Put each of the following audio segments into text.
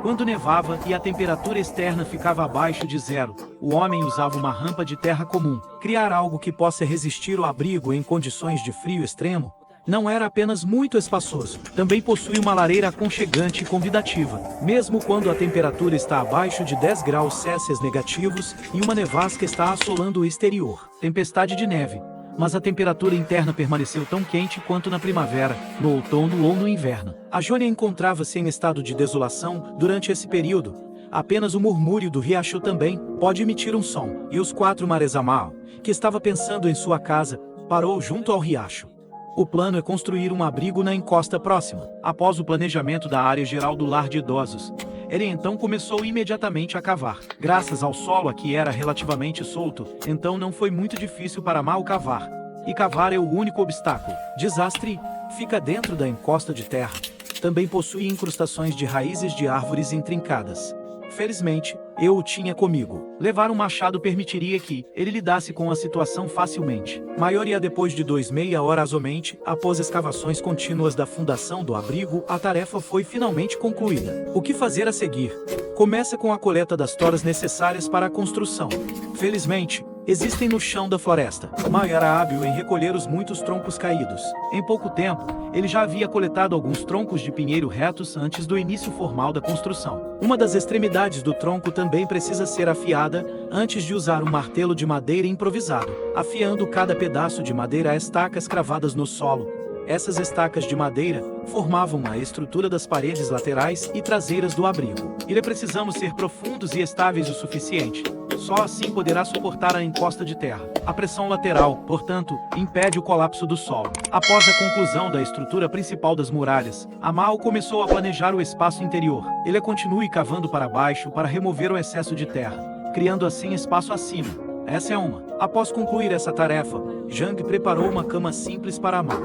Quando nevava e a temperatura externa ficava abaixo de zero, o homem usava uma rampa de terra comum. Criar algo que possa resistir ao abrigo em condições de frio extremo não era apenas muito espaçoso, também possui uma lareira aconchegante e convidativa, mesmo quando a temperatura está abaixo de 10 graus Celsius negativos e uma nevasca está assolando o exterior. Tempestade de neve. Mas a temperatura interna permaneceu tão quente quanto na primavera, no outono ou no inverno. A Jônia encontrava-se em estado de desolação durante esse período. Apenas o murmúrio do riacho também pode emitir um som. E os 4 Maresamao, que estava pensando em sua casa, parou junto ao riacho. O plano é construir um abrigo na encosta próxima. Após o planejamento da área geral do lar de idosos, ele então começou imediatamente a cavar. Graças ao solo aqui era relativamente solto, então não foi muito difícil para Mao cavar. E cavar é o único obstáculo. Desastre fica dentro da encosta de terra. Também possui incrustações de raízes de árvores intrincadas. Felizmente, eu o tinha comigo. Levar um machado permitiria que ele lidasse com a situação facilmente. Maioria depois de 2,5 horas somente, após escavações contínuas da fundação do abrigo, a tarefa foi finalmente concluída. O que fazer a seguir? Começa com a coleta das toras necessárias para a construção. Felizmente, existem no chão da floresta. Mao era hábil em recolher os muitos troncos caídos. Em pouco tempo, ele já havia coletado alguns troncos de pinheiro retos antes do início formal da construção. Uma das extremidades do tronco também precisa ser afiada antes de usar um martelo de madeira improvisado, afiando cada pedaço de madeira a estacas cravadas no solo. Essas estacas de madeira formavam a estrutura das paredes laterais e traseiras do abrigo. E precisamos ser profundos e estáveis o suficiente. Só assim poderá suportar a encosta de terra. A pressão lateral, portanto, impede o colapso do solo. Após a conclusão da estrutura principal das muralhas, Mao começou a planejar o espaço interior. Ele continue cavando para baixo para remover o excesso de terra, criando assim espaço acima. Essa é uma. Após concluir essa tarefa, Zhang preparou uma cama simples para Mao.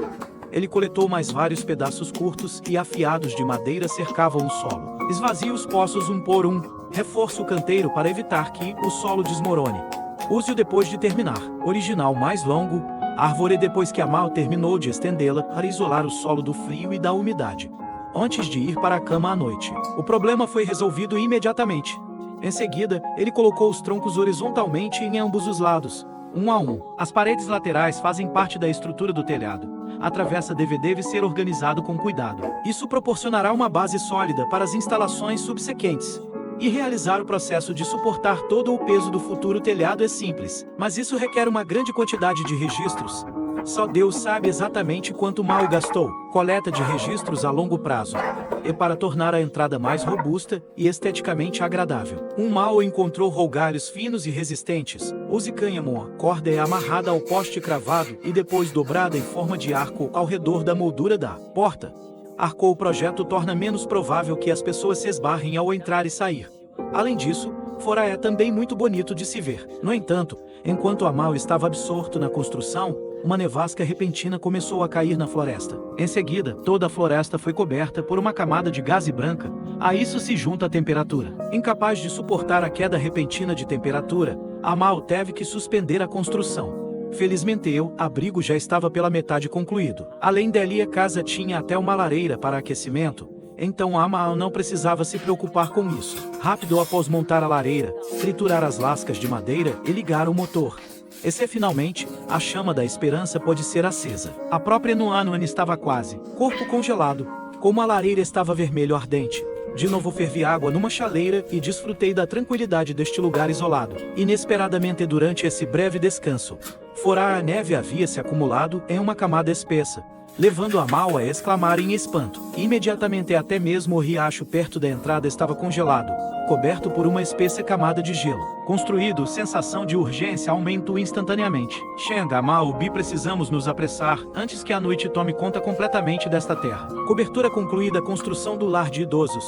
Ele coletou mais vários pedaços curtos e afiados de madeira cercavam o solo. Esvazie os poços um por um. Reforce o canteiro para evitar que o solo desmorone. Use-o depois de terminar. Original mais longo. Árvore depois que Mao terminou de estendê-la para isolar o solo do frio e da umidade. Antes de ir para a cama à noite. O problema foi resolvido imediatamente. Em seguida, ele colocou os troncos horizontalmente em ambos os lados, um a um. As paredes laterais fazem parte da estrutura do telhado. A travessa deve ser organizado com cuidado. Isso proporcionará uma base sólida para as instalações subsequentes. E realizar o processo de suportar todo o peso do futuro telhado é simples, mas isso requer uma grande quantidade de registros. Só Deus sabe exatamente quanto Mao gastou. Coleta de registros a longo prazo. E para tornar a entrada mais robusta e esteticamente agradável. Mao encontrou rolgalhos finos e resistentes. Use cânhamo. A corda é amarrada ao poste cravado e depois dobrada em forma de arco ao redor da moldura da porta. Arcou o projeto torna menos provável que as pessoas se esbarrem ao entrar e sair. Além disso, fora é também muito bonito de se ver. No entanto, enquanto Mao estava absorto na construção, uma nevasca repentina começou a cair na floresta. Em seguida, toda a floresta foi coberta por uma camada de gaze branca. A isso se junta a temperatura. Incapaz de suportar a queda repentina de temperatura, Mao teve que suspender a construção. Felizmente o abrigo já estava pela metade concluído. Além dali a casa tinha até uma lareira para aquecimento, então Mao não precisava se preocupar com isso. Rápido após montar a lareira, triturar as lascas de madeira e ligar o motor. E finalmente, a chama da esperança pode ser acesa. A própria Nuanuan estava quase, corpo congelado, como a lareira estava vermelho ardente. De novo fervi água numa chaleira e desfrutei da tranquilidade deste lugar isolado. Inesperadamente durante esse breve descanso, fora a neve havia se acumulado em uma camada espessa, levando Mao a exclamar em espanto. Imediatamente até mesmo o riacho perto da entrada estava congelado, coberto por uma espessa camada de gelo. Construído, sensação de urgência aumentou instantaneamente. Sheng, Mao, Bi, precisamos nos apressar antes que a noite tome conta completamente desta terra. Cobertura concluída, construção do lar de idosos.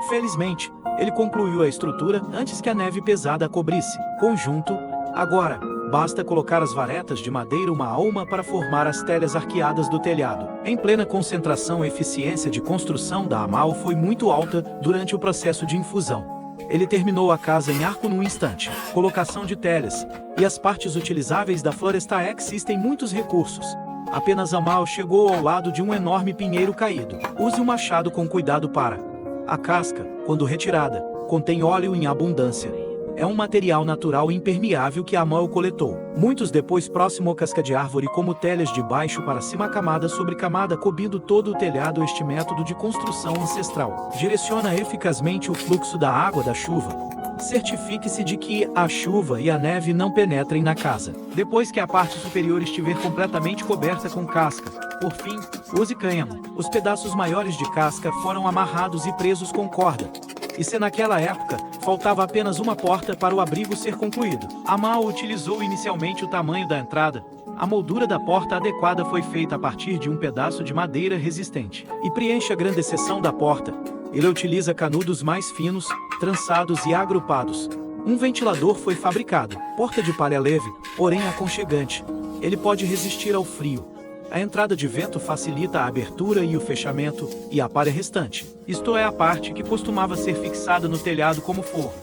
Felizmente, ele concluiu a estrutura antes que a neve pesada a cobrisse. Conjunto. Agora, basta colocar as varetas de madeira uma a uma para formar as telhas arqueadas do telhado. Em plena concentração, a eficiência de construção da Mao foi muito alta durante o processo de infusão. Ele terminou a casa em arco num instante. Colocação de telhas e as partes utilizáveis da floresta existem muitos recursos. Apenas Mao chegou ao lado de um enorme pinheiro caído. Use o machado com cuidado para A casca, quando retirada, contém óleo em abundância. É um material natural impermeável que Amal coletou. Muitos depois próximo à casca de árvore como telhas de baixo para cima camada sobre camada cobrindo todo o telhado. Este método de construção ancestral direciona eficazmente o fluxo da água da chuva. Certifique-se de que a chuva e a neve não penetrem na casa. Depois que a parte superior estiver completamente coberta com casca, por fim, use cânhamo. Os pedaços maiores de casca foram amarrados e presos com corda. E se naquela época, faltava apenas uma porta para o abrigo ser concluído. Amal utilizou inicialmente o tamanho da entrada. A moldura da porta adequada foi feita a partir de um pedaço de madeira resistente. E preenche a grande seção da porta. Ele utiliza canudos mais finos, trançados e agrupados. Um ventilador foi fabricado. Porta de palha leve, porém aconchegante. Ele pode resistir ao frio. A entrada de vento facilita a abertura e o fechamento, e a palha restante. Isto é a parte que costumava ser fixada no telhado como forro.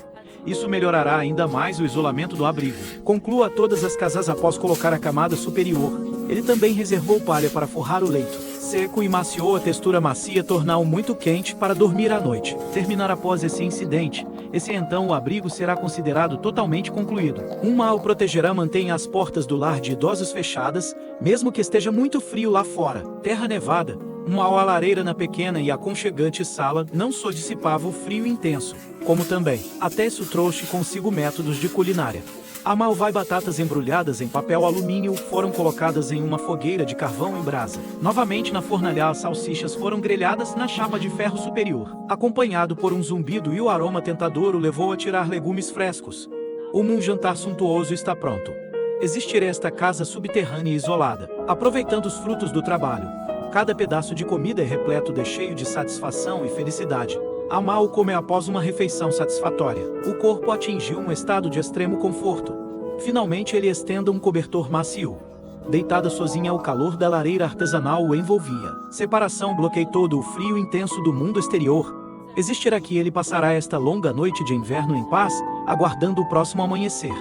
Isso melhorará ainda mais o isolamento do abrigo. Conclua todas as casas após colocar a camada superior. Ele também reservou palha para forrar o leito. Seco e maciou a textura macia, torná-o muito quente para dormir à noite. Terminar após esse incidente. Então o abrigo será considerado totalmente concluído. Um mal protegerá mantenha as portas do lar de idosos fechadas, mesmo que esteja muito frio lá fora. Terra nevada. Uma lareira na pequena e aconchegante sala não só dissipava o frio intenso, como também, até isso trouxe consigo métodos de culinária. Amal vai batatas embrulhadas em papel alumínio foram colocadas em uma fogueira de carvão em brasa. Novamente na fornalha as salsichas foram grelhadas na chapa de ferro superior. Acompanhado por um zumbido e o aroma tentador o levou a tirar legumes frescos. Um jantar suntuoso está pronto. Existirá esta casa subterrânea e isolada, aproveitando os frutos do trabalho. Cada pedaço de comida é repleto de cheio de satisfação e felicidade. Amal come após uma refeição satisfatória. O corpo atingiu um estado de extremo conforto. Finalmente ele estenda um cobertor macio. Deitada sozinha, o calor da lareira artesanal o envolvia. Separação bloqueia todo o frio intenso do mundo exterior. Existirá que ele passará esta longa noite de inverno em paz, aguardando o próximo amanhecer.